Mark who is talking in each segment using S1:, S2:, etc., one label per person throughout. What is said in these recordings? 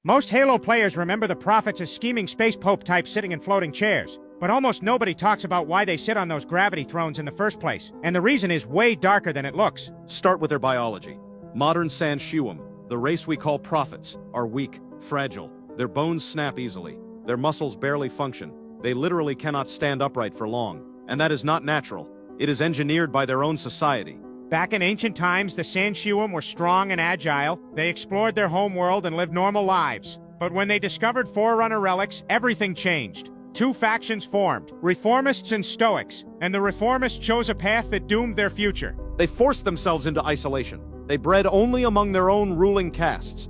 S1: Most Halo players remember the prophets as scheming space pope types sitting in floating chairs, but almost nobody talks about why they sit on those gravity thrones in the first place, and the reason is way darker than it looks.
S2: Start with their biology. Modern Sanshuum, the race we call prophets, are weak, fragile. Their bones snap easily. Their muscles barely function. They literally cannot stand upright for long. And that is not natural. It is engineered by their own society.
S1: Back in ancient times, the Sanshuum were strong and agile. They explored their homeworld and lived normal lives. But when they discovered Forerunner relics, everything changed. Two factions formed, Reformists and Stoics, and the Reformists chose a path that doomed their future.
S2: They forced themselves into isolation. They bred only among their own ruling castes.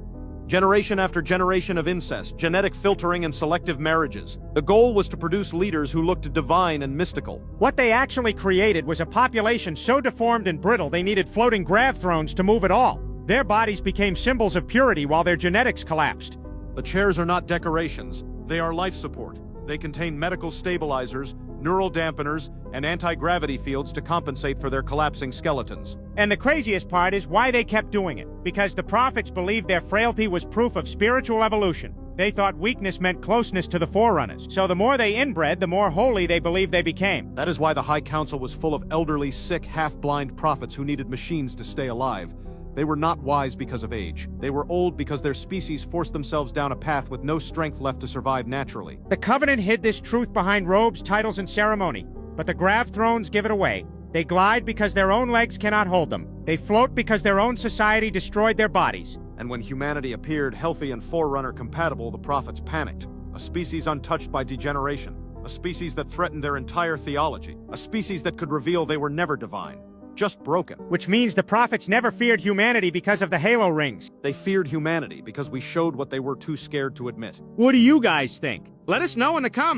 S2: Generation after generation of incest, genetic filtering, and selective marriages. The goal was to produce leaders who looked divine and mystical.
S1: What they actually created was a population so deformed and brittle they needed floating grav thrones to move at all. Their bodies became symbols of purity while their genetics collapsed.
S2: The chairs are not decorations. They are life support. They contain medical stabilizers, neural dampeners, and anti-gravity fields to compensate for their collapsing skeletons.
S1: And the craziest part is why they kept doing it. Because the prophets believed their frailty was proof of spiritual evolution. They thought weakness meant closeness to the Forerunners. So the more they inbred, the more holy they believed they became.
S2: That is why the High Council was full of elderly, sick, half-blind prophets who needed machines to stay alive. They were not wise because of age. They were old because their species forced themselves down a path with no strength left to survive naturally.
S1: The Covenant hid this truth behind robes, titles, and ceremony. But the grav thrones give it away. They glide because their own legs cannot hold them. They float because their own society destroyed their bodies.
S2: And when humanity appeared healthy and Forerunner compatible, the prophets panicked. A species untouched by degeneration. A species that threatened their entire theology. A species that could reveal they were never divine. Just broken.
S1: Which means the prophets never feared humanity because of the Halo rings.
S2: They feared humanity because we showed what they were too scared to admit.
S1: What do you guys think? Let us know in the comments.